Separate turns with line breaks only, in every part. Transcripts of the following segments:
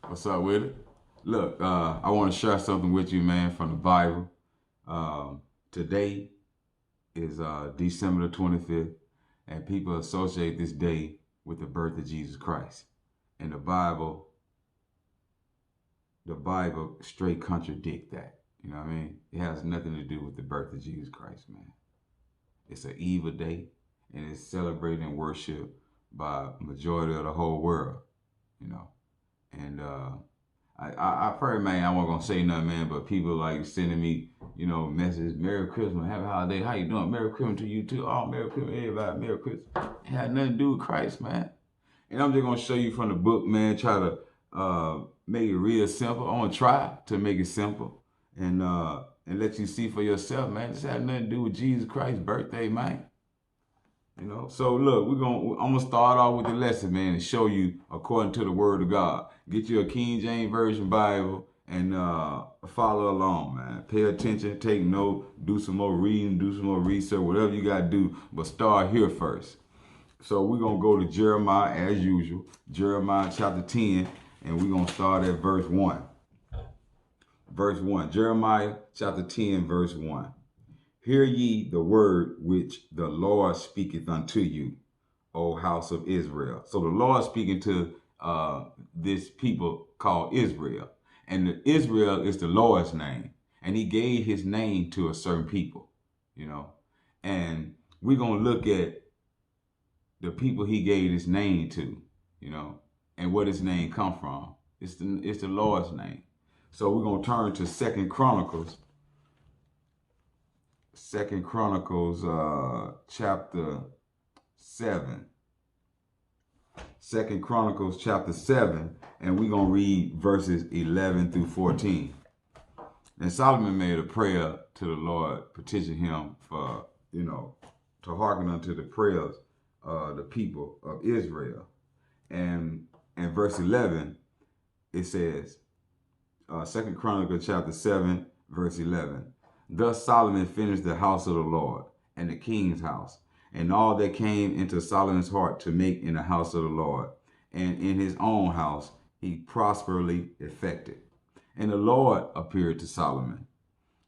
What's up with it? Look, I want to share something with you, man, from the Bible. Today is December the 25th, and people associate this day with the birth of Jesus Christ. And the Bible straight contradict that. You know what I mean? It has nothing to do with the birth of Jesus Christ, man. It's an evil day, and it's celebrated and worshiped by majority of the whole world. You know, and I pray, man, I wasn't gonna say nothing, man, but people like sending me, messages, Merry Christmas, Happy Holiday, how you doing? Merry Christmas to you too. Oh, Merry Christmas, everybody, Merry Christmas. It had nothing to do with Christ, man. And I'm just gonna show you from the book, man, try to make it real simple. I'm gonna try to make it simple and let you see for yourself, man. This had nothing to do with Jesus Christ's birthday, man. So look, I'm gonna start off with the lesson, man, and show you according to the Word of God. Get you a King James Version Bible and follow along, man. Pay attention, take note, do some more reading, do some more research, whatever you gotta do, but start here first. So we're gonna go to Jeremiah as usual, Jeremiah chapter 10, and we're gonna start at verse 1. Verse 1, Jeremiah chapter 10, verse 1. Hear ye the word which the Lord speaketh unto you, O house of Israel. So the Lord speaking to this people called Israel. And Israel is the Lord's name. And he gave his name to a certain people, And we're going to look at the people he gave his name to, and where his name come from. It's the Lord's name. So we're going to turn to Second Chronicles chapter 7. Second Chronicles chapter 7, and we're going to read verses 11 through 14. And Solomon made a prayer to the Lord, petitioning him for, to hearken unto the prayers of the people of Israel. And in verse 11, it says, Second Chronicles chapter 7, verse 11. Thus Solomon finished the house of the Lord and the king's house, and all that came into Solomon's heart to make in the house of the Lord, and in his own house he prosperously effected. And the Lord appeared to Solomon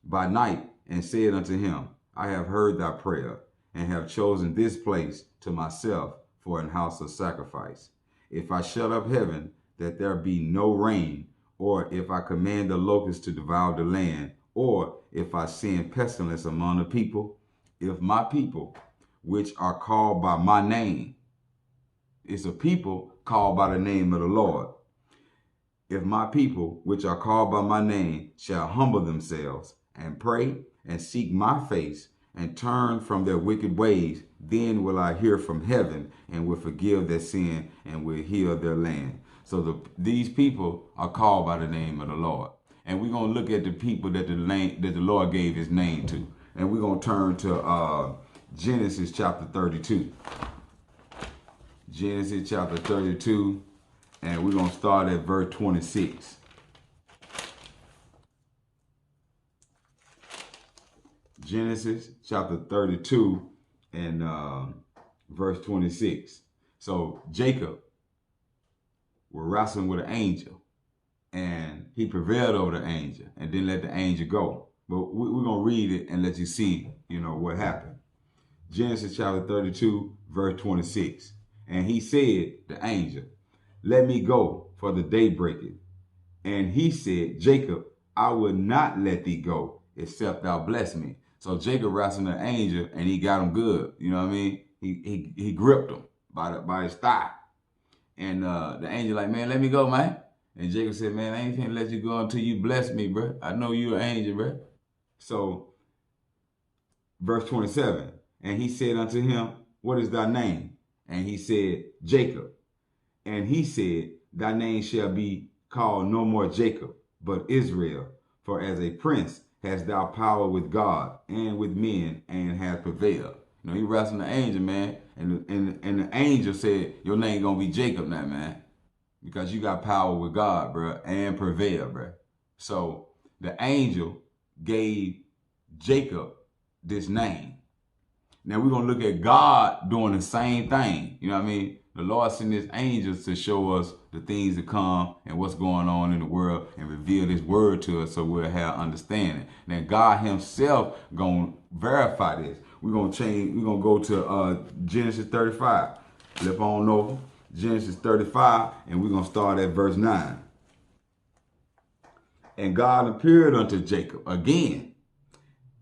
by night and said unto him, I have heard thy prayer, and have chosen this place to myself for an house of sacrifice. If I shut up heaven, that there be no rain, or if I command the locusts to devour the land, or if I send pestilence among the people, if my people, which are called by my name, it's a people called by the name of the Lord. If my people, which are called by my name, shall humble themselves and pray and seek my face and turn from their wicked ways, then will I hear from heaven and will forgive their sin and will heal their land. So these people are called by the name of the Lord. And we're going to look at the people that the Lord gave his name to. And we're going to turn to Genesis chapter 32. Genesis chapter 32. And we're going to start at verse 26. Genesis chapter 32 and verse 26. So Jacob was wrestling with an angel. And he prevailed over the angel and didn't let the angel go. But we're going to read it and let you see, what happened. Genesis chapter 32, verse 26. And he said, the angel, let me go, for the day breaketh. And he said, Jacob, I will not let thee go, except thou bless me. So Jacob wrestled the angel and he got him good. You know what I mean? He gripped him by his thigh. And the angel like, man, let me go, man. And Jacob said, man, I ain't finna let you go until you bless me, bro. I know you're an angel, bro. So, verse 27, and he said unto him, what is thy name? And he said, Jacob. And he said, thy name shall be called no more Jacob, but Israel. For as a prince hast thou power with God and with men, and hast prevailed. He wrestled the angel, man. And the angel said, your name gonna be Jacob now, man. Because you got power with God, bro, and prevail, bro. So the angel gave Jacob this name. Now we're going to look at God doing the same thing. You know what I mean? The Lord sent his angels to show us the things to come and what's going on in the world and reveal his word to us so we'll have understanding. Then God himself gonna verify this. We're gonna go to Genesis 35. Flip on over. Genesis 35, and we're gonna start at verse 9. And God appeared unto Jacob again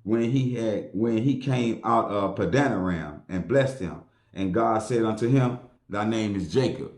when he came out of Padanaram and blessed him. And God said unto him, Thy name is Jacob.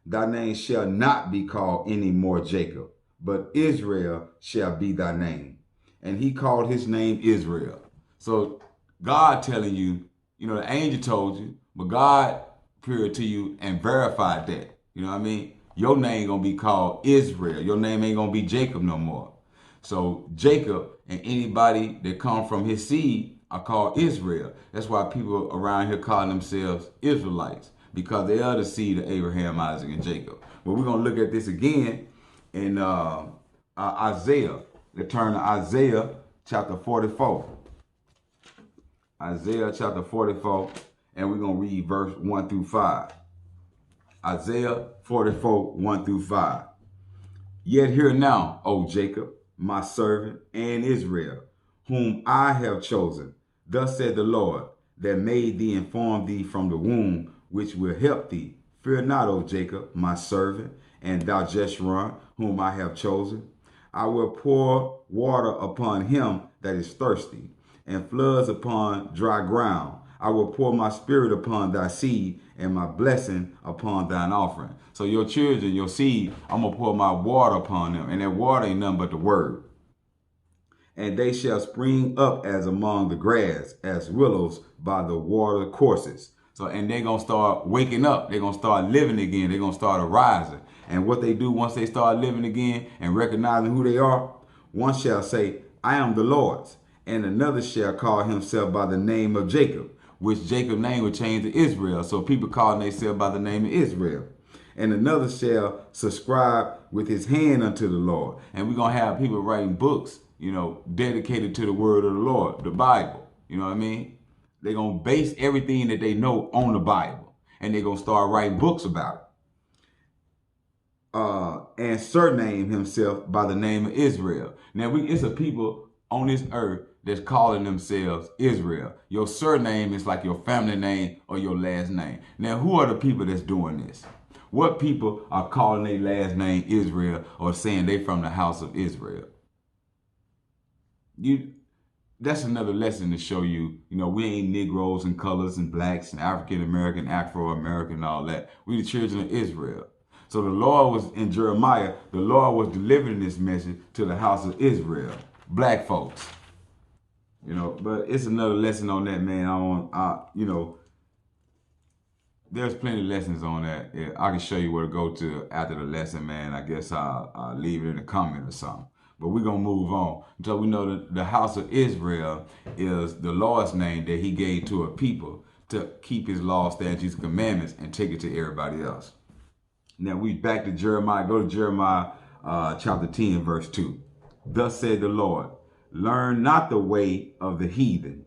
Thy name shall not be called any more Jacob, but Israel shall be thy name. And he called his name Israel. So God telling you, the angel told you, but God appeared to you and verified that. You know what I mean? Your name gonna be called Israel. Your name ain't gonna be Jacob no more. So Jacob and anybody that come from his seed are called Israel. That's why people around here call themselves Israelites, because they are the seed of Abraham, Isaac, and Jacob. But we're going to look at this again in Isaiah. Let's turn to Isaiah chapter 44. Isaiah chapter 44, and we're going to read verse 1 through 5. Isaiah 44, 1 through 5. Yet hear now, O Jacob, my servant, and Israel, whom I have chosen. Thus said the Lord, that made thee and formed thee from the womb, which will help thee. Fear not, O Jacob, my servant, and thou Jeshurun, whom I have chosen. I will pour water upon him that is thirsty, and floods upon dry ground. I will pour my spirit upon thy seed, and my blessing upon thine offering. So your children, your seed, I'm going to pour my water upon them. And that water ain't nothing but the word. And they shall spring up as among the grass, as willows by the water courses. So, and they're going to start waking up. They're going to start living again. They're going to start arising. And what they do once they start living again and recognizing who they are, one shall say, I am the Lord's. And another shall call himself by the name of Jacob, which Jacob's name would change to Israel. So people calling themselves by the name of Israel. And another shall subscribe with his hand unto the Lord. And we're going to have people writing books, dedicated to the word of the Lord, the Bible. You know what I mean? They're going to base everything that they know on the Bible. And they're going to start writing books about it. And surname himself by the name of Israel. Now, it's a people on this earth that's calling themselves Israel. Your surname is like your family name or your last name. Now, who are the people that's doing this? What people are calling their last name Israel or saying they from the house of Israel? That's another lesson to show you, we ain't Negroes and colors and blacks and African American, Afro American, and all that. We the children of Israel. So the Lord was in Jeremiah, the Lord was delivering this message to the house of Israel, black folks. But it's another lesson on that, man. There's plenty of lessons on that. Yeah, I can show you where to go to after the lesson, man. I guess I'll leave it in a comment or something. But we're going to move on until we know that the house of Israel is the Lord's name that he gave to a people to keep his law, statutes, commandments, and take it to everybody else. Now we back to Jeremiah. Go to Jeremiah chapter 10, verse 2. Thus said the Lord, learn not the way of the heathen,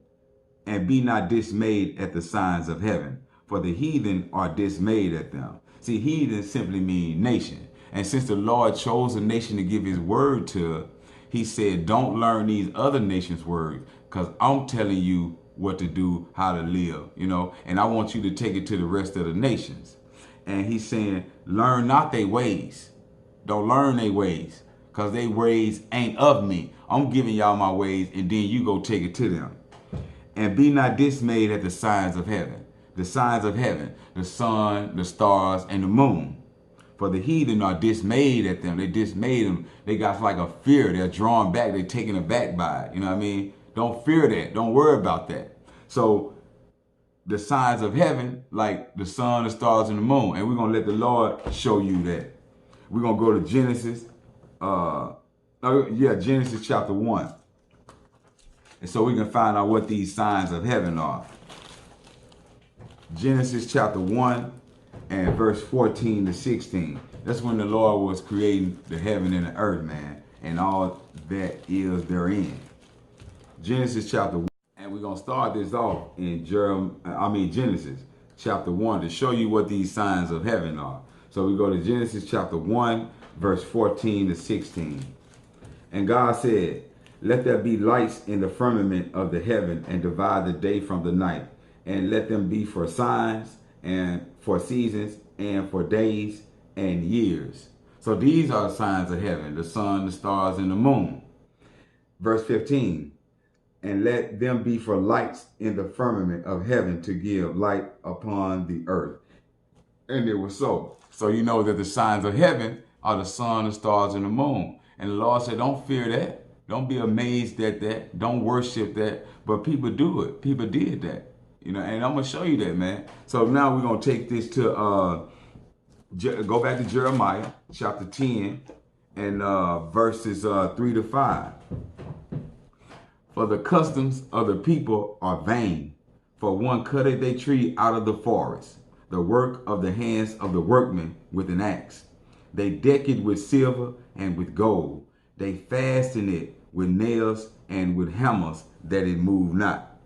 and be not dismayed at the signs of heaven, for the heathen are dismayed at them. See, heathen simply means nation. And since the Lord chose a nation to give his word to, he said, don't learn these other nations' words, because I'm telling you what to do, how to live, and I want you to take it to the rest of the nations. And he's saying, learn not their ways. Don't learn their ways, because their ways ain't of me. I'm giving y'all my ways, and then you go take it to them. And be not dismayed at the signs of heaven. The signs of heaven, the sun, the stars, and the moon. For the heathen are dismayed at them. They dismayed them. They got like a fear. They're drawn back. They're taken aback by it. You know what I mean? Don't fear that. Don't worry about that. So the signs of heaven, like the sun, the stars, and the moon. And we're going to let the Lord show you that. We're going to go to Genesis. Genesis chapter 1. And so we can find out what these signs of heaven are. Genesis chapter 1 and verse 14 to 16. That's when the Lord was creating the heaven and the earth, man, and all that is therein. Genesis chapter 1. And we're going to start this off in Genesis chapter 1 to show you what these signs of heaven are. So we go to Genesis chapter 1, verse 14 to 16. And God said, let there be lights in the firmament of the heaven, and divide the day from the night, and let them be for signs, and for seasons, and for days and years. So these are the signs of heaven: the sun, the stars, and the moon. Verse 15, and let them be for lights in the firmament of heaven, to give light upon the earth. And it was so. So you know that the signs of heaven are the sun, the stars, and the moon. And the Lord said, don't fear that. Don't be amazed at that. Don't worship that. But people do it. People did that. You know, and I'm going to show you that, man. So now we're going to take this to, go back to Jeremiah chapter 10 and verses 3 to 5. For the customs of the people are vain. For one cutteth a tree out of the forest, the work of the hands of the workmen with an axe. They deck it with silver and with gold. They fasten it with nails and with hammers, that it move not.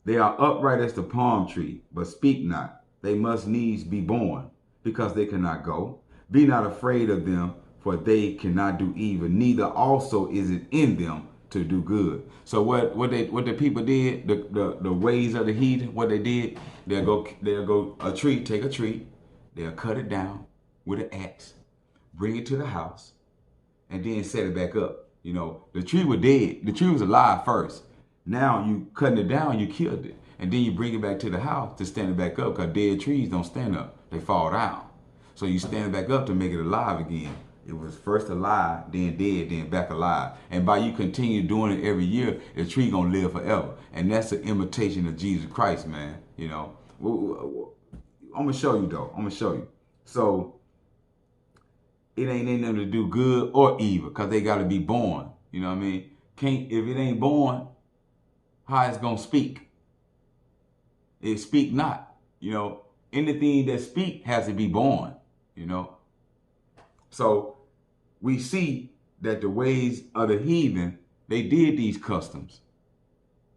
They are upright as the palm tree, but speak not. They must needs be born, because they cannot go. Be not afraid of them, for they cannot do evil, neither also is it in them to do good. So what the people did, the ways of the heathen, what they did, they'll go take a tree, they'll cut it down with an axe, bring it to the house, and then set it back up. You know, the tree was dead. The tree was alive first. Now you cutting it down, you killed it. And then you bring it back to the house to stand it back up, because dead trees don't stand up. They fall down. So you stand it back up to make it alive again. It was first alive, then dead, then back alive. And by you continue doing it every year, the tree gonna live forever. And that's an imitation of Jesus Christ, man. You know, I'm gonna show you though. I'm gonna show you. So it ain't in them to do good or evil, because they got to be born. You know what I mean? If it ain't born, how it's going to speak? It speak not. You know, anything that speak has to be born, you know. So we see that the ways of the heathen, they did these customs.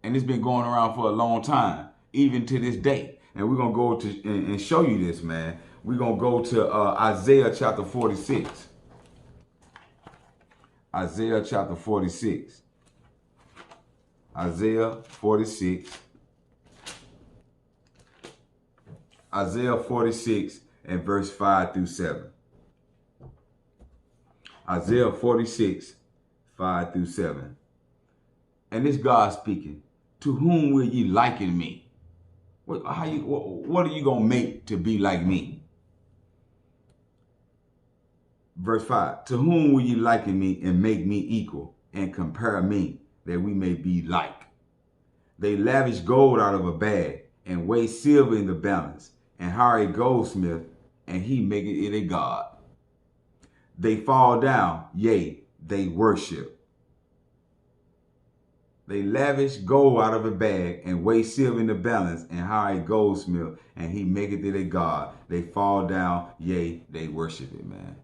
And it's been going around for a long time, even to this day. And we're going to go to and show you this, man. We're going to go to Isaiah chapter 46. Isaiah chapter 46. Isaiah 46. Isaiah 46 and verse 5 through 7. Isaiah 46, 5 through 7. And this God speaking, to whom will ye liken me? What are you going to make to be like me? Verse 5, to whom will ye liken me and make me equal and compare me, that we may be like? They lavish gold out of a bag and weigh silver in the balance, and hire a goldsmith, and he maketh it a god. They fall down, yea, they worship. They lavish gold out of a bag and weigh silver in the balance, and hire a goldsmith, and he maketh it a god. They fall down, yea, they worship it, man.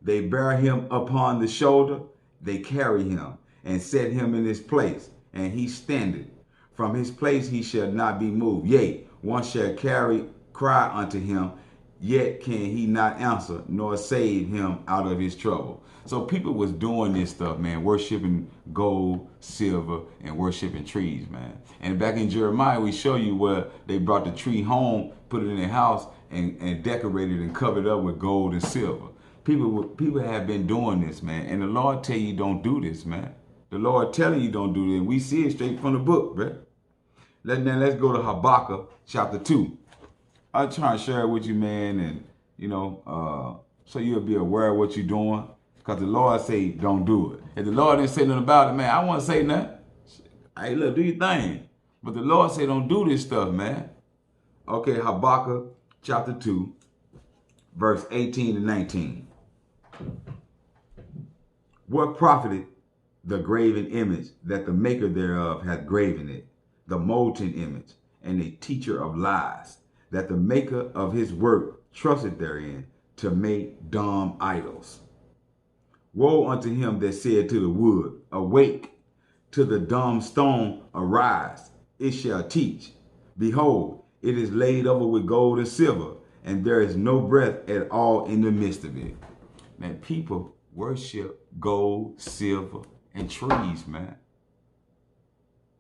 They bear him upon the shoulder, they carry him, and set him in his place, and he standeth. From his place he shall not be moved. Yea, one shall cry unto him, yet can he not answer, nor save him out of his trouble. So people was doing this stuff, man, worshiping gold, silver, and worshiping trees, man. And back in Jeremiah, we show you where they brought the tree home, put it in their house, and decorated and covered up with gold and silver. People have been doing this, man. And the Lord tell you don't do this, man. The Lord telling you don't do this. We see it straight from the book, bro. Let's go to Habakkuk chapter 2. I'm trying to share it with you, man, and, you know, so you'll be aware of what you're doing, because the Lord say don't do it. If the Lord didn't say nothing about it, man, I won't say nothing. Hey, look, do your thing. But the Lord say don't do this stuff, man. Okay, Habakkuk chapter 2, verse 18 to 19. What profited the graven image that the maker thereof hath graven it, the molten image, and a teacher of lies, that the maker of his work trusted therein to make dumb idols? Woe unto him that said to the wood, awake, to the dumb stone, arise, it shall teach. Behold, It is laid over with gold and silver, and there is no breath at all in the midst of it. Man, people worship gold, silver, and trees, man.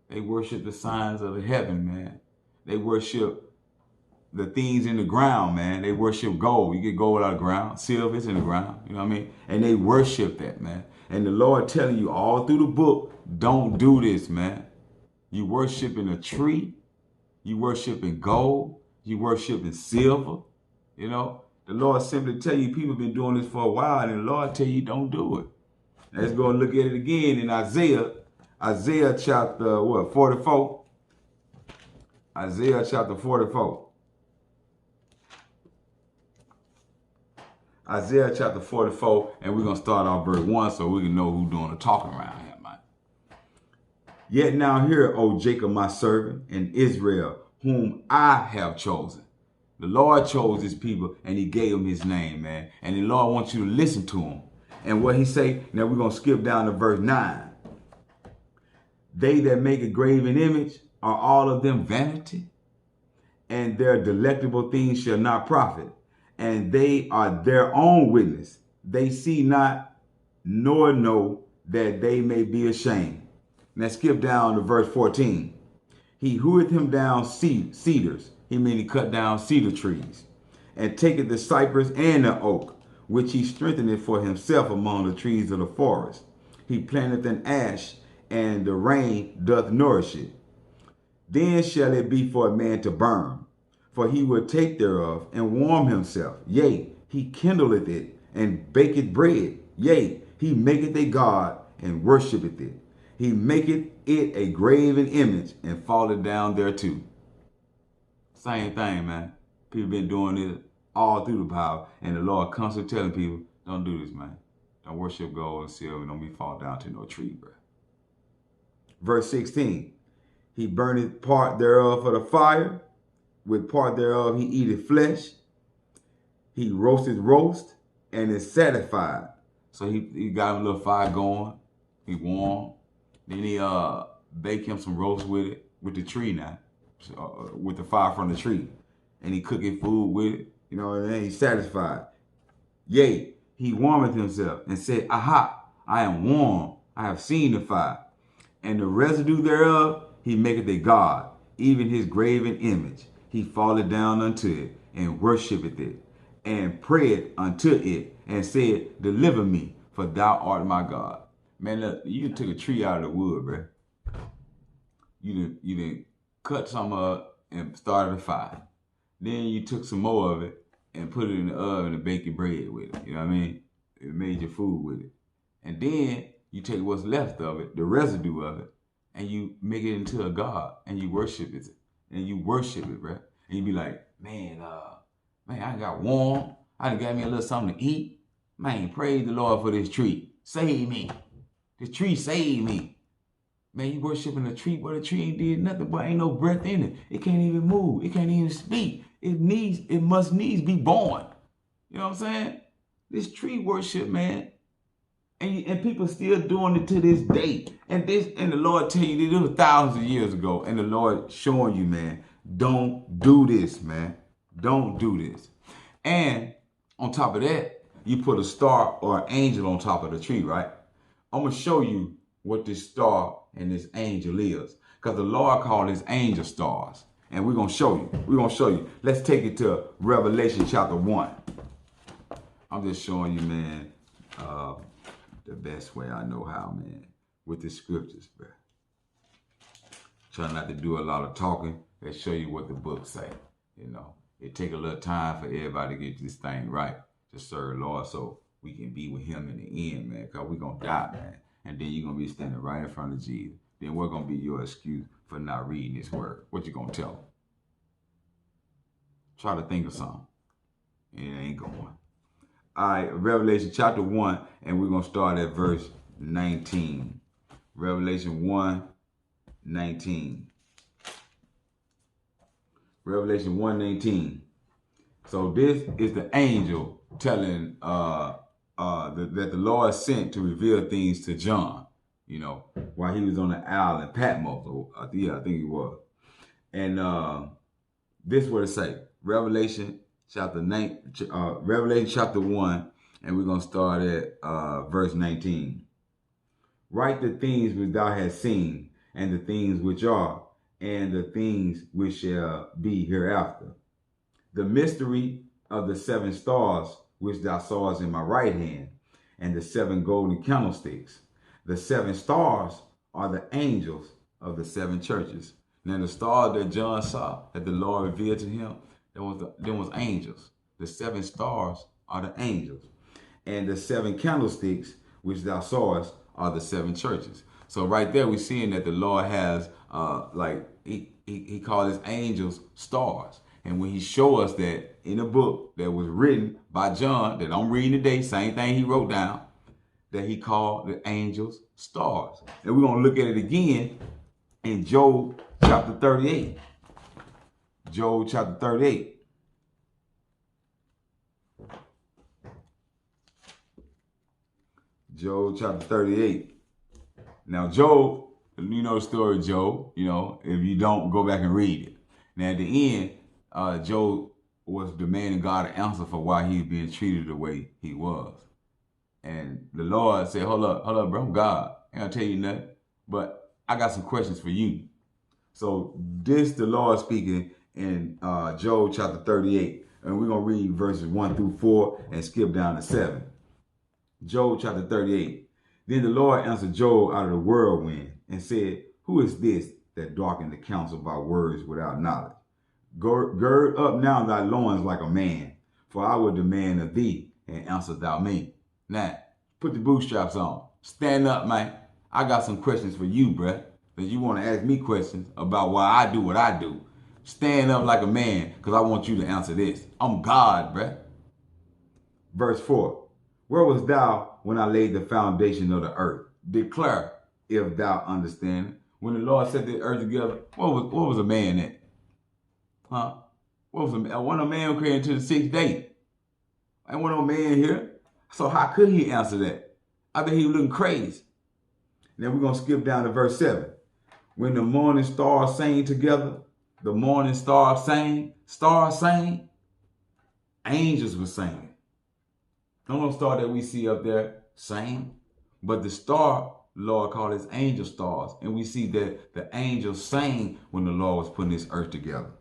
They worship the signs of the heaven, man. They worship the things in the ground, man. They worship gold. You get gold out of the ground. Silver is in the ground. You know what I mean? And they worship that, man. And the Lord telling you all through the book, don't do this, man. You worshiping a tree. You worshiping gold. You worshiping silver. You know, the Lord simply tell you people been doing this for a while, and the Lord tell you don't do it. Let's go and look at it again in Isaiah chapter 44. Isaiah chapter 44. Isaiah chapter 44, and we're going to start off verse 1 so we can know who's doing the talking around here, man. Yet now hear, O Jacob, my servant, and Israel, whom I have chosen. The Lord chose his people, and he gave them his name, man. And the Lord wants you to listen to him. And what he say, now we're going to skip down to verse 9. They that make a graven image are all of them vanity, and their delectable things shall not profit. And they are their own witness. They see not, nor know that they may be ashamed. Now skip down to verse 14. He heweth him down cedars. He mean he cut down cedar trees. And taketh the cypress and the oak, which he strengtheneth for himself among the trees of the forest. He planteth an ash, and the rain doth nourish it. Then shall it be for a man to burn. For he will take thereof and warm himself. Yea, he kindleth it and baketh bread. Yea, he maketh a god and worshipeth it. He maketh it a graven image and falleth down thereto. Same thing, man. People been doing this all through the Bible, and the Lord constantly telling people, don't do this, man. Don't worship gold and silver. Don't be fall down to no tree, bro. Verse 16. He burneth part thereof for the fire. With part thereof he eateth flesh. He roasteth roast and is satisfied. So he got a little fire going. He warm. Then he bake him some roast with it, with the tree now. With the fire from the tree. And he cooking food with it. You know, and then he's satisfied. Yea, he warmeth himself and said, Aha, I am warm. I have seen the fire. And the residue thereof he maketh a god, even his graven image. He falleth down unto it, and worshipeth it, and prayed unto it, and said, Deliver me, for thou art my God. Man, look, you took a tree out of the wood, bro. You didn't cut some up and started a fire. Then you took some more of it and put it in the oven and baked your bread with it. You know what I mean? It made your food with it. And then you take what's left of it, the residue of it, and you make it into a god, and you worship it. And you worship it, bro. And you be like, man, I got warm. I done got me a little something to eat. Man, praise the Lord for this tree. Save me. The tree saved me. Man, you worshiping the tree, but the tree ain't did nothing, but ain't no breath in it. It can't even move. It can't even speak. It must needs be born. You know what I'm saying? This tree worship, man. And people still doing it to this day. And the Lord tell you this was thousands of years ago. And the Lord showing you, man, don't do this, man. Don't do this. And on top of that, you put a star or an angel on top of the tree, right? I'm going to show you what this star and this angel is. Because the Lord called his angel stars. And we're going to show you. We're going to show you. Let's take it to Revelation chapter 1. I'm just showing you, man, the best way I know how, man, with the scriptures, bro. Try not to do a lot of talking. Let's show you what the book say. You know, it take a little time for everybody to get this thing right to serve Lord, so we can be with him in the end, man, because we're going to die, man. And then you're going to be standing right in front of Jesus. Then what's going to be your excuse for not reading his word? What you going to tell him? Try to think of something. It ain't going. All right, Revelation chapter 1, and we're going to start at verse 19. Revelation 1:19. Revelation 1:19. So this is the angel telling that the Lord sent to reveal things to John, you know, while he was on the island Patmos. I think he was. And This is what it say. Revelation chapter 1, and we're gonna start at verse 19. Write the things which thou hast seen, and the things which are, and the things which shall be hereafter. The mystery of the 7 stars which thou sawest in my right hand, and the 7 golden candlesticks. The 7 stars are the angels of the 7 churches. Now the stars that John saw, that the Lord revealed to him, there was angels. The 7 stars are the angels. And the 7 candlesticks which thou sawest are the 7 churches. So right there we're seeing that the Lord has he called his angels stars. And when he showed us that in a book that was written by John, that I'm reading today, same thing he wrote down, that he called the angels stars. And we're going to look at it again in Job chapter 38. Job chapter 38. Job chapter 38. Now, Job, you know the story of Job. You know, if you don't, go back and read it. Now, at the end, Job was demanding God an answer for why he was being treated the way he was. And the Lord said, hold up, bro, I'm God. I ain't gonna tell you nothing, but I got some questions for you. So this the Lord speaking in Job chapter 38. And we're going to read verses 1 through 4 and skip down to 7. Job chapter 38. Then the Lord answered Job out of the whirlwind and said, who is this that darkened the counsel by words without knowledge? Gird up now thy loins like a man, for I will demand of thee, and answer thou me. Now, put the bootstraps on. Stand up, man. I got some questions for you, bruh. That you want to ask me questions about why I do what I do. Stand up like a man, because I want you to answer this. I'm God, bruh. Verse 4. Where was thou when I laid the foundation of the earth? Declare, if thou understand. When the Lord set the earth together, what was a man at? Huh? What was a man created to the 6th day? Ain't one no man here. So how could he answer that? I think he was looking crazy. Then we're going to skip down to verse 7. When the morning stars sang together, the morning stars sang, angels were singing. No star that we see up there sang, but the star, Lord called his angel stars. And we see that the angels sang when the Lord was putting this earth together.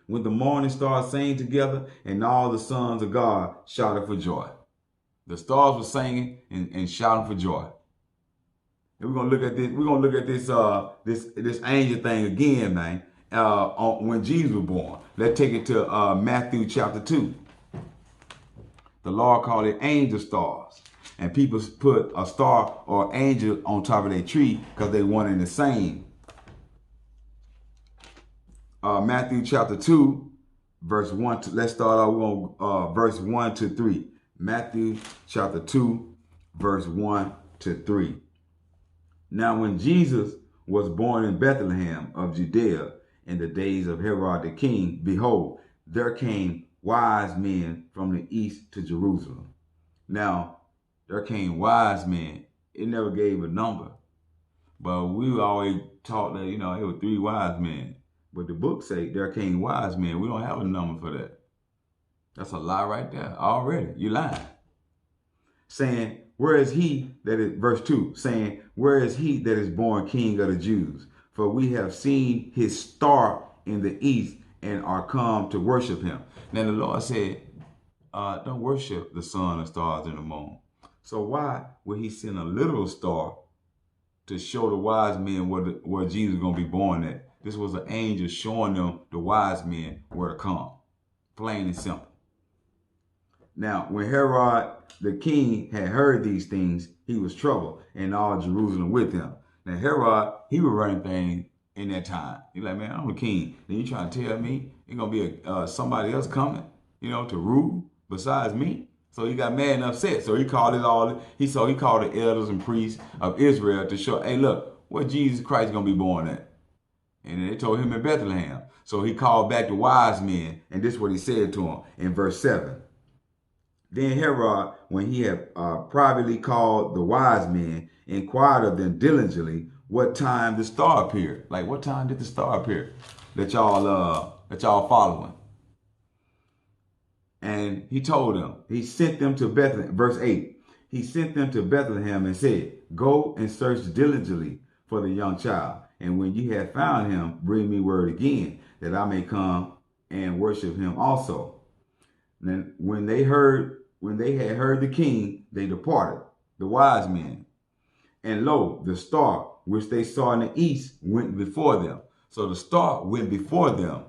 When the morning stars sang together, and all the sons of God shouted for joy. The stars were singing and shouting for joy. And we're gonna look at this. We're gonna look at this angel thing again, man. When Jesus was born. Let's take it to Matthew chapter 2. The Lord called it angel stars, and people put a star or angel on top of their tree because they wanted the same. Matthew chapter 2, verse 1. Let's start out on verse 1 to 3. Matthew chapter 2, verse 1 to 3. Now when Jesus was born in Bethlehem of Judea in the days of Herod the king, behold, there came wise men from the east to Jerusalem. Now, there came wise men. It never gave a number. But we always taught that, it were 3 wise men. But the book say there came wise men. We don't have a number for that. That's a lie right there. Already. You lying. Saying, where is he that is, verse 2, saying, where is he that is born king of the Jews? For we have seen his star in the east and are come to worship him. Now the Lord said, don't worship the sun, the stars, and the moon. So why would he send a literal star to show the wise men where Jesus is going to be born at? This was an angel showing them, the wise men, where to come. Plain and simple. Now, when Herod the king had heard these things, he was troubled, and all Jerusalem with him. Now Herod, he was running things in that time. He's like, man, I'm the king. Then you trying to tell me it's going to be somebody else coming, to rule besides me? So he got mad and upset. So he called he called the elders and priests of Israel to show, hey, look, where Jesus Christ is going to be born at? And they told him in Bethlehem. So he called back the wise men, and this is what he said to them in verse 7. Then Herod, when he had privately called the wise men, inquired of them diligently what time the star appeared. Like, what time did the star appear that y'all that y'all following. And he told them, he sent them to Bethlehem. Verse 8, he sent them to Bethlehem and said, go and search diligently for the young child. And when ye have found him, bring me word again, that I may come and worship him also. Then when they had heard the king, they departed, the wise men. And lo, the star which they saw in the east went before them. So the star went before them,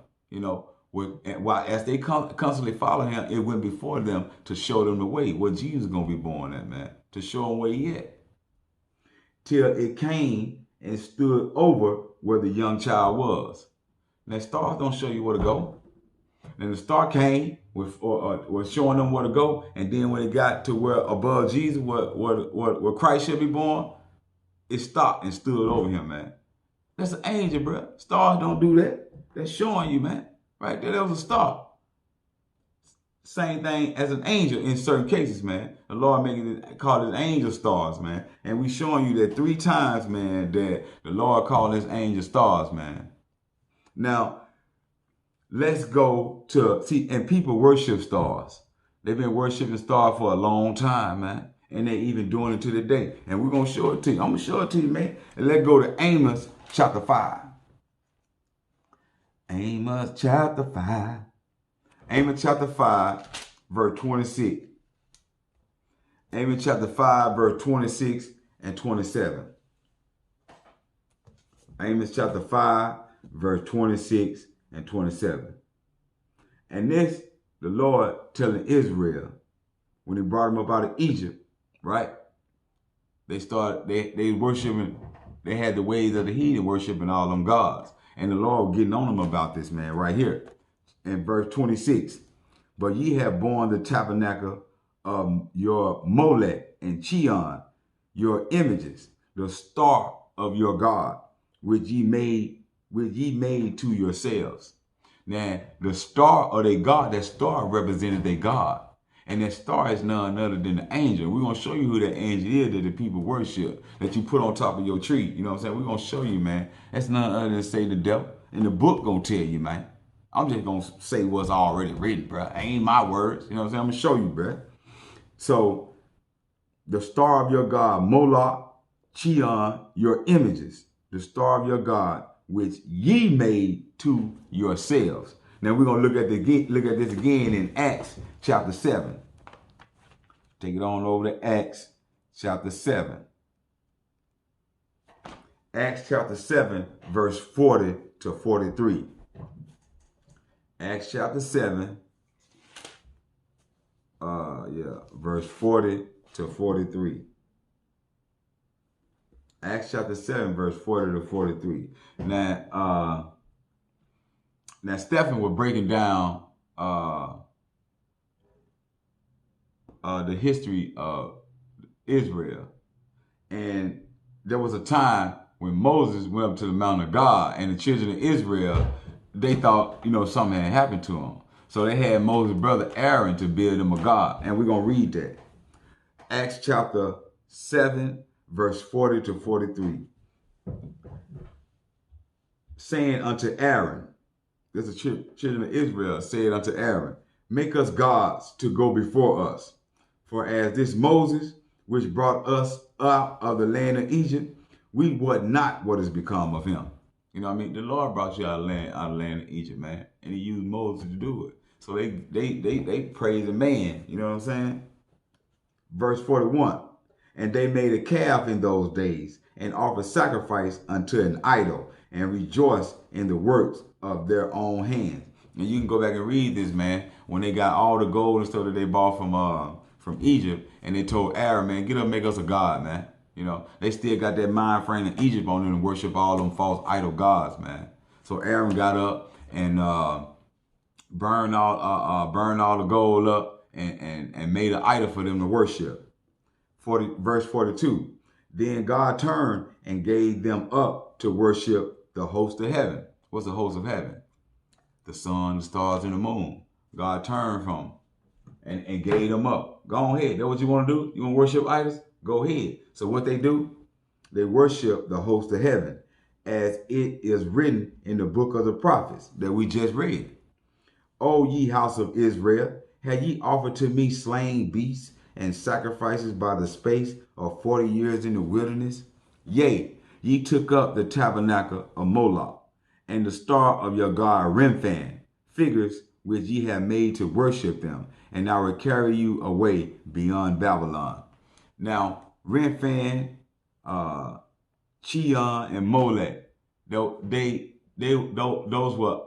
while as they constantly follow him, it went before them to show them the way, where Jesus is going to be born at, man, to show them where he at. Till it came and stood over where the young child was. Now, stars don't show you where to go. And the star came was showing them where to go, and then when it got to where above Jesus, where Christ should be born, it stopped and stood over him, man. That's an angel, bro. Stars don't do that. That's showing you, man. Right there, that was a star. Same thing as an angel in certain cases, man. The Lord call his angel stars, man. And we showing you that 3 times, man, that the Lord called his angel stars, man. Now, let's go to, see, and people worship stars. They've been worshiping stars for a long time, man. And they even doing it to the day. And we're going to show it to you. I'm going to show it to you, man. And let's go to Amos chapter 5. Amos chapter 5. Amos chapter 5, verse 26. Amos chapter 5, verse 26 and 27. Amos chapter 5, verse 26 and 27. And this, the Lord telling Israel, when he brought them up out of Egypt, right? They worshiping, they had the ways of the heathen worshiping all them gods. And the Lord was getting on them about this, man, right here. In verse 26, but ye have borne the tabernacle of your Molech and Chion, your images, the star of your God, which ye made to yourselves. Now, the star of their God, that star represented their God. And that star is none other than the angel. We're going to show you who that angel is that the people worship, that you put on top of your tree. You know what I'm saying? We're going to show you, man. That's none other than say the devil. And the book going to tell you, man. I'm just going to say what's already written, bro. It ain't my words. You know what I'm saying? I'm going to show you, bro. So, the star of your God, Moloch, Chion, your images, the star of your God, which ye made to yourselves. Now we're gonna look at this again in Acts chapter 7. Take it on over to Acts chapter 7. Acts chapter 7, verse 40 to 43. Acts chapter 7, verse 40 to 43. Acts chapter 7, verse 40 to 43. Now Stephen was breaking down the history of Israel. And there was a time when Moses went up to the mountain of God, and the children of Israel, they thought, something had happened to them. So they had Moses' brother Aaron to build them a god. And we're going to read that. Acts chapter 7, verse 40 to 43. Saying unto Aaron, this is the children of Israel, said unto Aaron, make us gods to go before us. For as this Moses, which brought us out of the land of Egypt, we wot not what has become of him. You know what I mean? The Lord brought you out of the land of Egypt, man. And he used Moses to do it. So they praise the man. You know what I'm saying? Verse 41. And they made a calf in those days, and offered sacrifice unto an idol, and rejoiced in the works of their own hands. And you can go back and read this, man, when they got all the gold and stuff that they bought from Egypt, and they told Aaron, man, get up, make us a god, man. They still got that mind frame in Egypt on them and worship all them false idol gods, man. So Aaron got up and burned all the gold up and made an idol for them to worship. Verse 42. Then God turned and gave them up to worship the host of heaven. What's the host of heaven? The sun, the stars, and the moon. God turned from them and gave them up. Go ahead. That's what you want to do? You want to worship idols? Go ahead. So what they do? They worship the host of heaven as it is written in the book of the prophets that we just read. O ye house of Israel, had ye offered to me slain beasts and sacrifices by the space of 40 years in the wilderness? Yea, ye took up the tabernacle of Moloch, and the star of your god Remphan, figures which ye have made to worship them, and I will carry you away beyond Babylon. Now, Remphan, Chion, and Molech, those were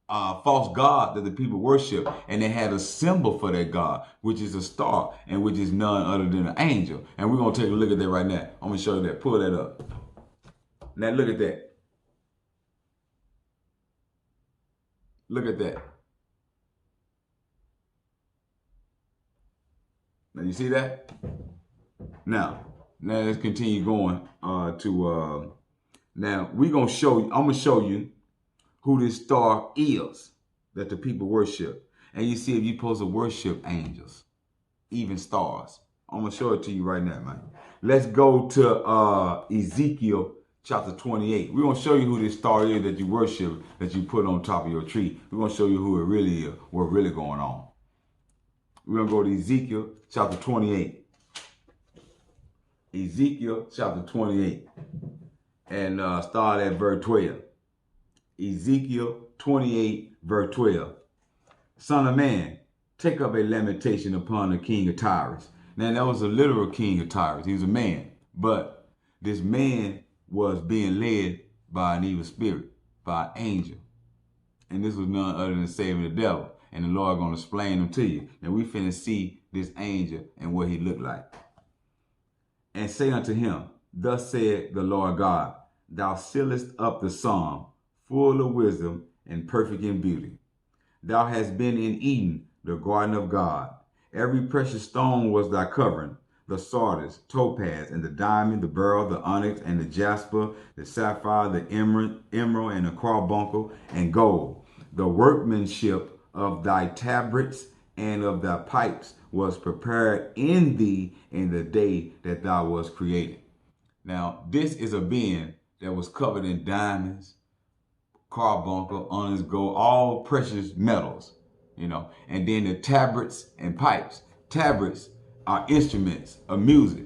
false god that the people worship, and they had a symbol for that god, which is a star, and which is none other than an angel. And we're gonna take a look at that right now. I'm gonna show you that. Pull that up. Now look at that. Look at that. Now you see that? Now let's continue going now we're gonna show you. I'm gonna show you who this star is that the people worship. And you see if you're supposed to worship angels, even stars. I'm going to show it to you right now, man. Let's go to Ezekiel chapter 28. We're going to show you who this star is that you worship, that you put on top of your tree. We're going to show you who it really is, what's really going on. We're going to go to Ezekiel chapter 28. Ezekiel chapter 28. And start at verse 12. Ezekiel 28, verse 12. Son of man, take up a lamentation upon the king of Tyrus. Now, that was a literal king of Tyrus. He was a man. But this man was being led by an evil spirit, by an angel. And this was none other than saving the devil. And the Lord going to explain them to you. Now, we finna see this angel and what he looked like. And say unto him, thus said the Lord God, thou sealest up the psalm, full of wisdom and perfect in beauty. Thou hast been in Eden, the garden of God. Every precious stone was thy covering, the sardius, topaz, and the diamond, the beryl, the onyx, and the jasper, the sapphire, the emerald, and the carbuncle, and gold. The workmanship of thy tabrets and of thy pipes was prepared in thee in the day that thou wast created. Now, this is a being that was covered in diamonds, carbuncle, onyx, gold, all precious metals, and then the tabrets and pipes. Tabrets are instruments of music,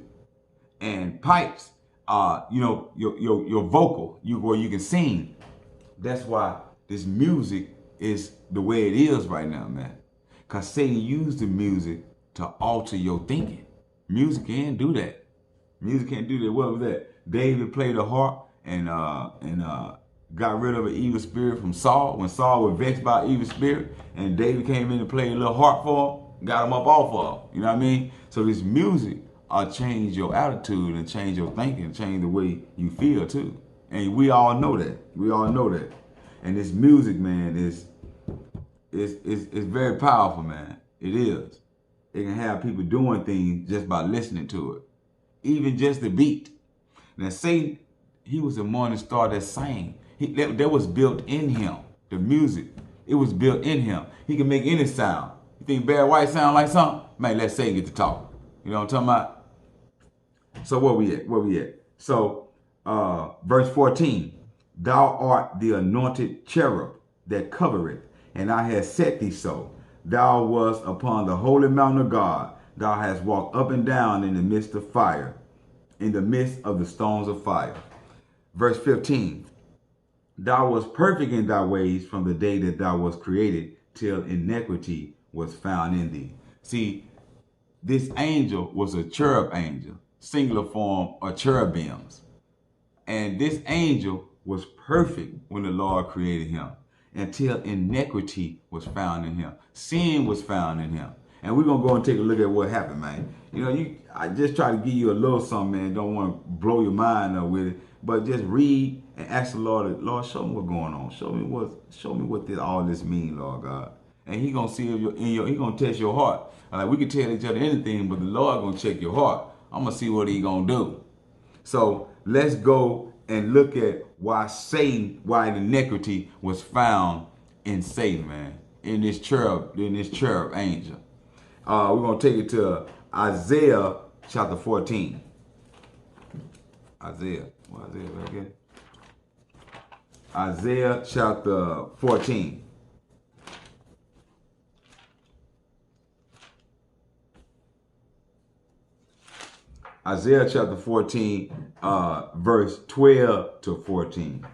and pipes are, your vocal, where you can sing. That's why this music is the way it is right now, man. Because Satan used the music to alter your thinking. Music can't do that. Music can't do that. What was that? David played the harp and got rid of an evil spirit from Saul. When Saul was vexed by an evil spirit, and David came in and played a little harp for him, got him up off of him. You know what I mean? So this music change your attitude and change your thinking, and change the way you feel too. And we all know that. We all know that. And this music, man, is very powerful, man. It is. It can have people doing things just by listening to it. Even just the beat. Now, Satan, he was a morning star that sang. That was built in him. The music, it was built in him. He can make any sound. You think Barry White sound like something? Man, let Satan get to talk. You know what I'm talking about? So where we at? So, verse 14. Thou art the anointed cherub that covereth, and I have set thee so. Thou wast upon the holy mountain of God. Thou hast walked up and down in the midst of fire, in the midst of the stones of fire. Verse 15. Thou wast perfect in thy ways from the day that thou wast created, till iniquity was found in thee. See, this angel was a cherub angel, singular form of cherubims. And this angel was perfect when the Lord created him, until iniquity was found in him. Sin was found in him. And we're going to go and take a look at what happened, man. I just try to give you a little something, man. Don't want to blow your mind up with it. But just read and ask the Lord, show me what's going on. Show me what all this means, Lord God. And He gonna see if He gonna test your heart. Like, we can tell each other anything, but the Lord gonna check your heart. I'm gonna see what He gonna do. So let's go and look at why the iniquity was found in Satan, man, in this cherub angel. We're gonna take it to Isaiah chapter 14. Isaiah right here. Isaiah chapter 14. Isaiah chapter 14, verse 12 to 14.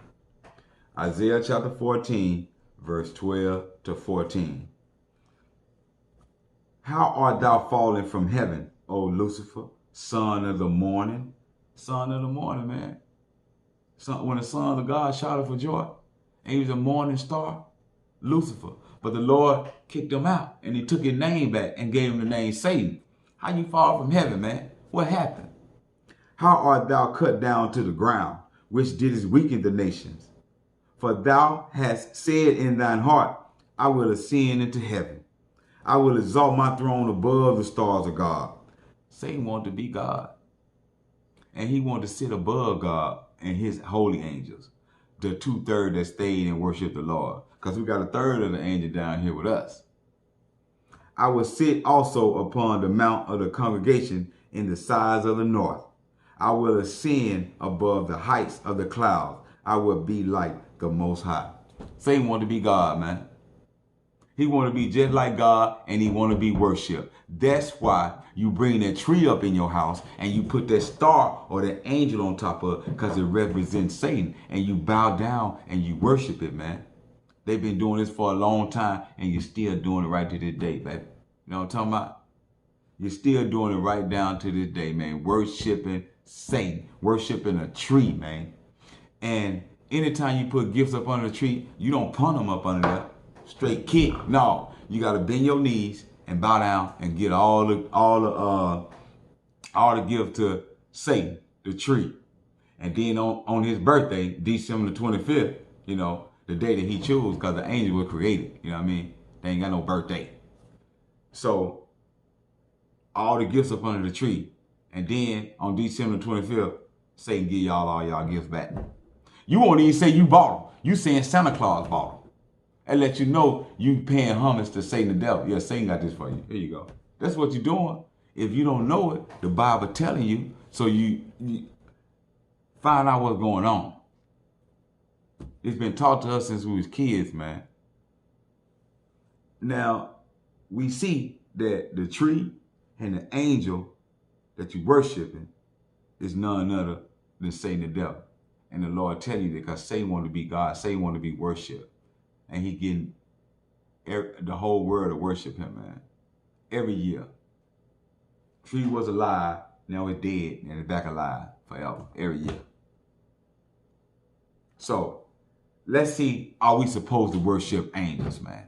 Isaiah chapter 14, verse 12 to 14. How art thou fallen from heaven, O Lucifer, son of the morning? Son of the morning, man. When the sons of God shouted for joy, and he was a morning star, Lucifer. But the Lord kicked him out, and he took his name back and gave him the name Satan. How you fall from heaven, man? What happened? How art thou cut down to the ground, which didst weaken the nations? For thou hast said in thine heart, I will ascend into heaven. I will exalt my throne above the stars of God. Satan wanted to be God. And he wanted to sit above God and his holy angels. The 2/3 that stayed and worshiped the Lord. Because we got a third of the angel down here with us. I will sit also upon the mount of the congregation in the sides of the north. I will ascend above the heights of the clouds. I will be like the Most High. Satan wanted to be God, man. He wanted to be just like God, and he wanted to be worshipped. That's why you bring that tree up in your house and you put that star or that angel on top of it because it represents Satan. And you bow down and you worship it, man. They've been doing this for a long time, and you're still doing it right to this day, baby. You know what I'm talking about? You're still doing it right down to this day, man. Worshiping Satan. Worshiping a tree, man. And anytime you put gifts up under the tree, you don't punt them up under there. Straight kick. No, you got to bend your knees and bow down and get all the gift to Satan, the tree. And then on his birthday, December the 25th, you know, the day that he chose, because the angels were created. You know what I mean? They ain't got no birthday. So all the gifts up under the tree. And then on December 25th, Satan give y'all all y'all gifts back. You won't even say you bought them. You saying Santa Claus bought them. And let you know you paying homage to Satan the devil. Yeah, Satan got this for you. Here you go. That's what you're doing. If you don't know it, the Bible telling you, so you find out what's going on. It's been taught to us since we was kids, man. Now, we see that the tree and the angel that you worshiping is none other than Satan the devil. And the Lord tell you that because Satan want to be God, Satan want to be worshipped. And he getting the whole world to worship him, man. Every year. Tree was alive, now it's dead, and it's back alive forever, every year. So, let's see, are we supposed to worship angels, man?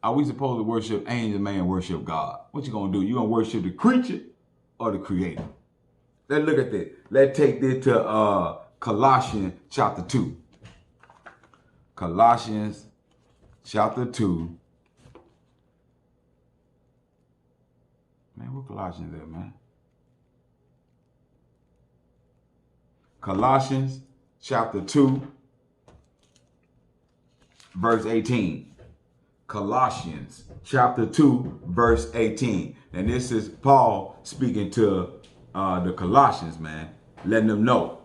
Are we supposed to worship angels, man, worship God? What you gonna do? You gonna worship the creature or the creator? Let's look at this. Let's take this to Colossians chapter 2. Colossians chapter 2. Man, what Colossians at, man? Colossians chapter 2, verse 18. Colossians chapter 2, verse 18. And this is Paul speaking to the Colossians, man, letting them know.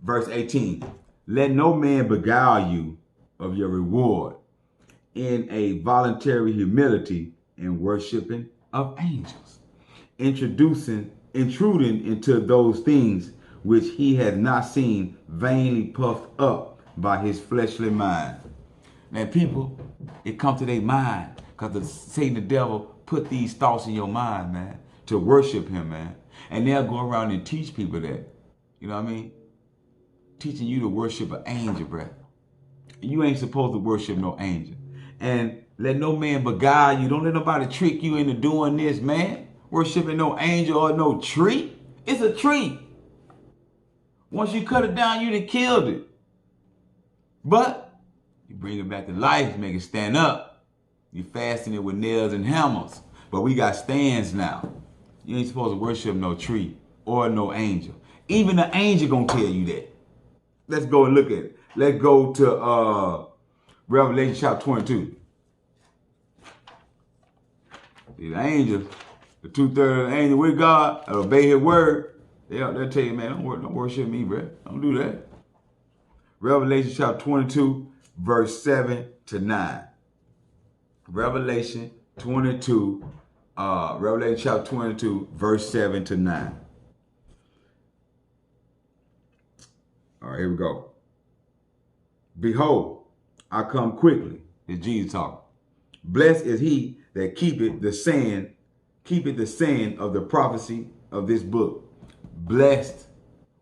Verse 18. Let no man beguile you of your reward in a voluntary humility and worshiping of angels, intruding into those things which he has not seen, vainly puffed up by his fleshly mind. Now, people, it comes to their mind because Satan, the devil, put these thoughts in your mind, man, to worship him, man. And they'll go around and teach people that. You know what I mean? Teaching you to worship an angel, bro. You ain't supposed to worship no angel. And let no man beguile you. Don't let nobody trick you into doing this, man. Worshiping no angel or no tree. It's a tree. Once you cut it down, you done killed it. But you bring it back to life, make it stand up. You fasten it with nails and hammers. But we got stands now. You ain't supposed to worship no tree or no angel. Even the angel gonna tell you that. Let's go and look at it. Let's go to Revelation chapter 22. The angels, the 2/3 of the angel with God, that obey his word, they'll tell you, man, don't worship me, bro. Don't do that. Revelation chapter 22, verse 7 to 9. Revelation 22, Revelation chapter 22, verse 7 to 9. All right, here we go. Behold, I come quickly. It's Jesus talking. Blessed is he that keepeth the saying of the prophecy of this book. Blessed.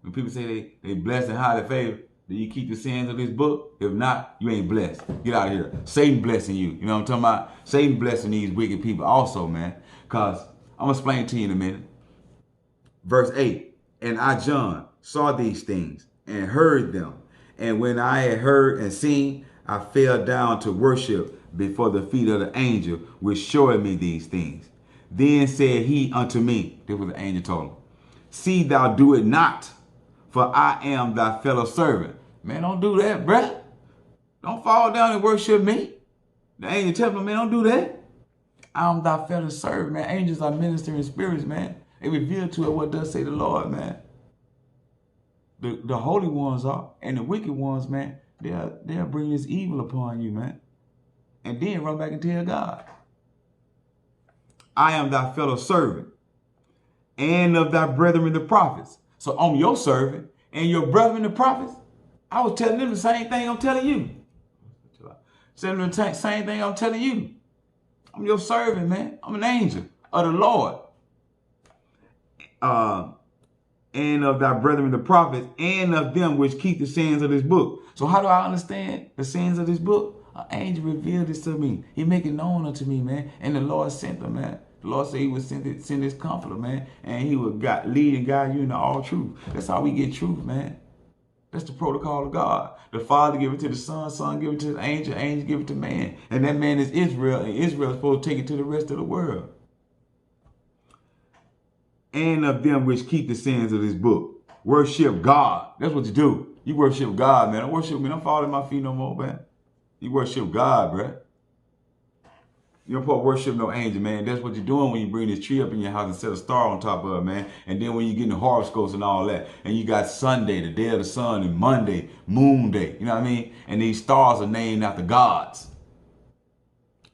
When people say they blessed and highly favored, do you keep the sayings of this book? If not, you ain't blessed. Get out of here. Satan blessing you. You know what I'm talking about? Satan blessing these wicked people also, man. Because I'm going to explain to you in a minute. Verse 8. And I, John, saw these things and heard them. And when I had heard and seen, I fell down to worship before the feet of the angel which showed me these things. Then said he unto me, this was the angel told him, see thou do it not, for I am thy fellow servant. Man, don't do that, bruh. Don't fall down and worship me. The angel telling him, man, don't do that. I am thy fellow servant, man. Angels are ministering spirits, man. They reveal to it what does say the Lord, man. The holy ones are, and the wicked ones, man, they'll bring this evil upon you, man. And then run back and tell God. I am thy fellow servant and of thy brethren the prophets. So I'm your servant and your brethren the prophets. I was telling them the same thing I'm telling you. Telling them the same thing I'm telling you. I'm your servant, man. I'm an angel of the Lord. And of thy brethren the prophets, and of them which keep the sayings of this book. So how do I understand the sayings of this book? An angel revealed this to me. He make it known unto me, man. And the Lord sent them, man. The Lord said he would send his comforter, man. And he would lead and guide you into all truth. That's how we get truth, man. That's the protocol of God. The Father give it to the Son give it to the angel give it to man. And that man is Israel, and Israel is supposed to take it to the rest of the world. And of them which keep the sayings of this book. Worship God. That's what you do. You worship God, man. Don't worship me. Don't fall at my feet no more, man. You worship God, bruh. You don't supposed to worship no angel, man. That's what you're doing when you bring this tree up in your house and set a star on top of it, man. And then when you get in the horoscopes and all that, and you got Sunday, the day of the sun, and Monday, moon day. You know what I mean? And these stars are named after gods.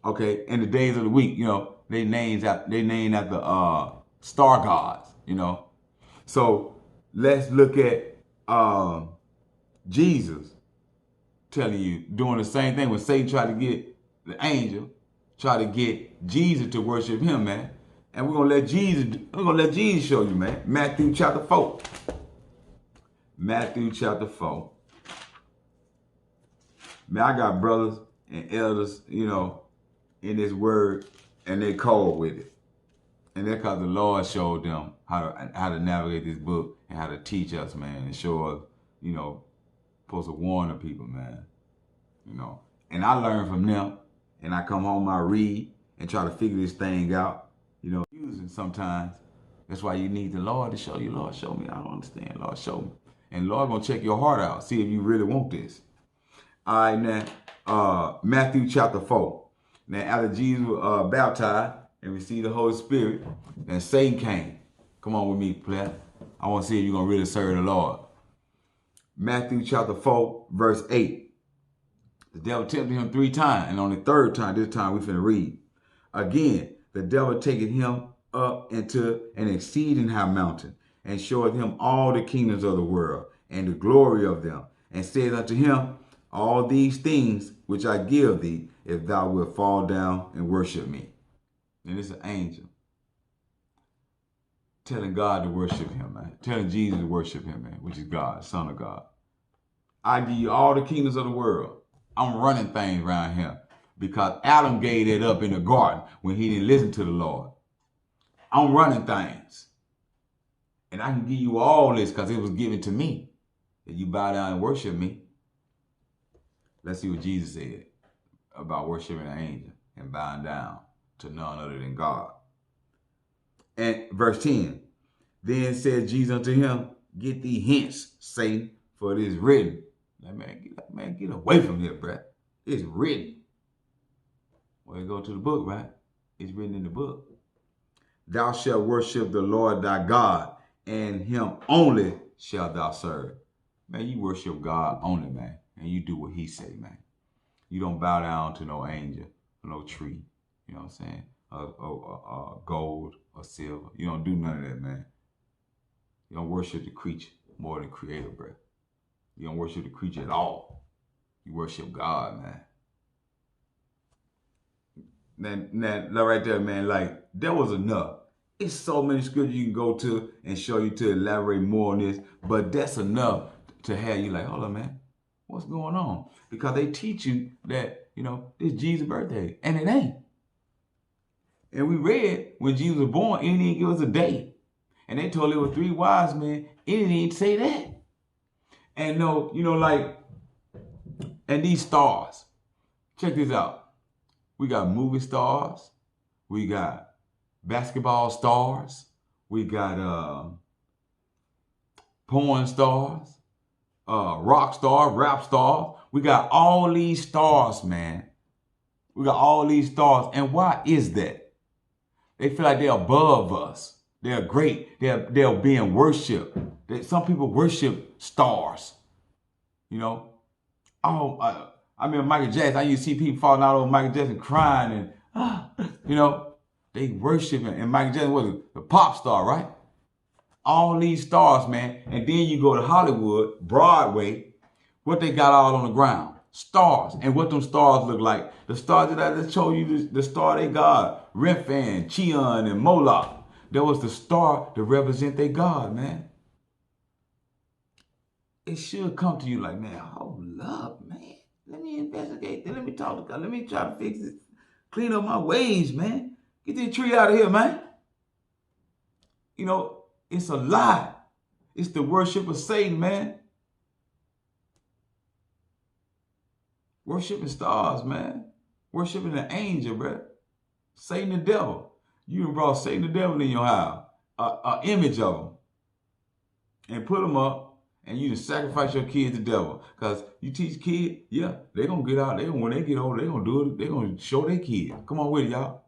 Okay? And the days of the week, you know, they named after star gods, you know. So let's look at Jesus telling you, doing the same thing when Satan tried to get the angel, try to get Jesus to worship him, man. And we're gonna let Jesus show you, man. Matthew chapter 4. Matthew chapter 4. Man, I got brothers and elders, you know, in this word, and they cold with it. And that's because the Lord showed them how to navigate this book and how to teach us, man, and show us, you know, supposed to warn the people, man. You know. And I learn from them. And I come home, I read and try to figure this thing out. You know, using sometimes. That's why you need the Lord to show you. Lord, show me. I don't understand. Lord, show me. And Lord gonna check your heart out. See if you really want this. All right, now, Matthew chapter 4. Now, after Jesus was baptized and received the Holy Spirit, then Satan came. Come on with me, player. I want to see if you're going to really serve the Lord. Matthew chapter 4, verse 8. The devil tempted him 3 times, and on the 3rd time, this time we finna read. Again, the devil taketh him up into an exceeding high mountain, and showeth him all the kingdoms of the world, and the glory of them, and said unto him, all these things which I give thee, if thou wilt fall down and worship me. And it's an angel telling God to worship him, man. Telling Jesus to worship him, man, which is God, Son of God. I give you all the kingdoms of the world. I'm running things around here because Adam gave it up in the garden when he didn't listen to the Lord. I'm running things. And I can give you all this because it was given to me. If you bow down and worship me. Let's see what Jesus said about worshiping an angel and bowing down to none other than God. And verse 10. Then said Jesus unto him, get thee hence, Satan, for it is written. Man, get away from here, bruh. It's written. Well, you go to the book, right? It's written in the book. Thou shalt worship the Lord thy God, and him only shalt thou serve. man, you worship God only, man, and you do what he say, man. You don't bow down to no angel, no tree, you know what I'm saying, gold or silver. You don't do none of that, man. You don't worship the creature more than creator, bro. You don't worship the creature at all. You worship God, man. Now, right there, man, like, that was enough. It's so many scriptures you can go to and show you to elaborate more on this, but that's enough to have you like, hold on, man, what's going on? Because they teach you that, you know, this Jesus' birthday, and it ain't. And we read when Jesus was born, it didn't give us a day. And they told it was 3 wise men, it didn't even say that. And no, you know, like, and these stars, check this out. We got movie stars, we got basketball stars, we got porn stars, rock stars, rap stars. We got all these stars, man. We got all these stars. And why is that? They feel like they're above us. They're great. They're being worshipped. Some people worship stars. You know? Oh, I mean, Michael Jackson. I used to see people falling out over Michael Jackson crying and, you know, they worship him. And Michael Jackson was a pop star, right? All these stars, man. And then you go to Hollywood, Broadway, what they got all on the ground? Stars. And what them stars look like? The stars that I just showed you, the star they got, Remphan, Cheon, and Moloch. That was the star to represent their God, man. It should come to you like, man, hold up, man. Let me investigate this. Let me talk to God. Let me try to fix it. Clean up my ways, man. Get this tree out of here, man. You know, it's a lie. It's the worship of Satan, man. Worshiping stars, man. Worshiping an angel, bro. Satan the devil. You done brought Satan the devil in your house. An image of him. And put them up. And you just sacrifice your kids to the devil. Because you teach kids, yeah, they're going to get out. When they get older, they're going to do it. They're going to show their kids. Come on with it, y'all.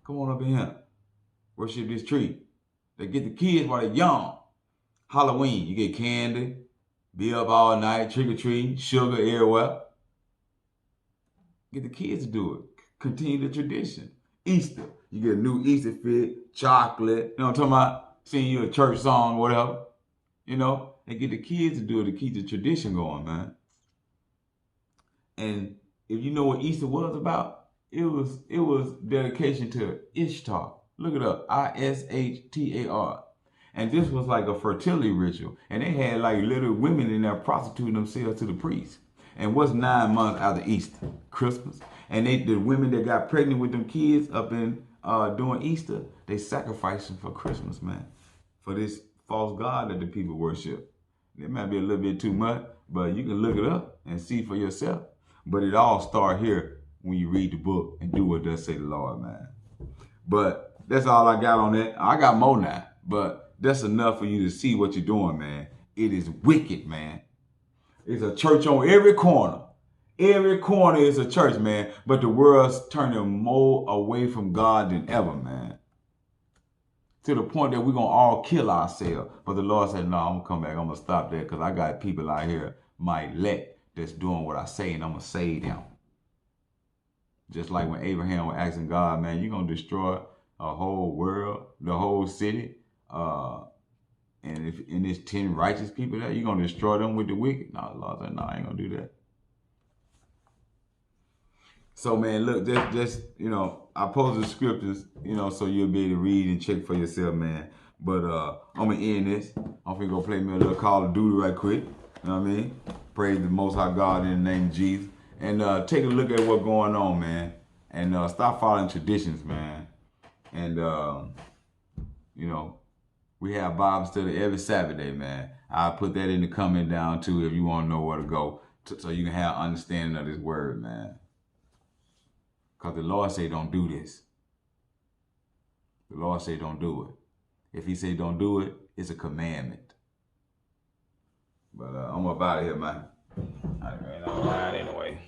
Come on up in here. Worship this tree. They get the kids while they're young. Halloween, you get candy. Be up all night, trick-or-treat, sugar everywhere. Get the kids to do it. Continue the tradition. Easter, you get a new Easter fit, chocolate. You know what I'm talking about? Sing you a church song or whatever. You know, they get the kids to do it to keep the tradition going, man. And if you know what Easter was about, it was dedication to Ishtar. Look it up, Ishtar. And this was like a fertility ritual. And they had like little women in there prostituting themselves to the priest. And what's 9 months after Easter? Christmas. And the women that got pregnant with them kids up in during Easter, they sacrificed them for Christmas, man. For this false god that the people worship. It might be a little bit too much, but you can look it up and see for yourself. But it all starts here when you read the book and do what does say the Lord, man. But that's all I got on that. I got more now, but that's enough for you to see what you're doing, man. It is wicked, man. It's a church on every corner. Every corner is a church, man. But the world's turning more away from God than ever, man. To the point that we're going to all kill ourselves. But the Lord said, no, I'm going to come back. I'm going to stop that because I got people out here, my elect, that's doing what I say, and I'm going to save them. Just like when Abraham was asking God, man, you're going to destroy a whole world, the whole city. And if in there's 10 righteous people there, you're going to destroy them with the wicked? No, the Lord said, no, I ain't going to do that. So, man, look, just you know, I posted the scriptures, you know, so you'll be able to read and check for yourself, man. But I'm going to end this. I'm going to go play me a little Call of Duty right quick. You know what I mean? Praise the Most High God in the name of Jesus. And take a look at what's going on, man. And stop following traditions, man. And, you know, we have Bible study every Saturday, man. I'll put that in the comment down, too, if you want to know where to go. So you can have understanding of this word, man. Because the Lord say don't do this. The Lord say don't do it. If he say don't do it, it's a commandment. But I'm up out of here, man. All right, anyway.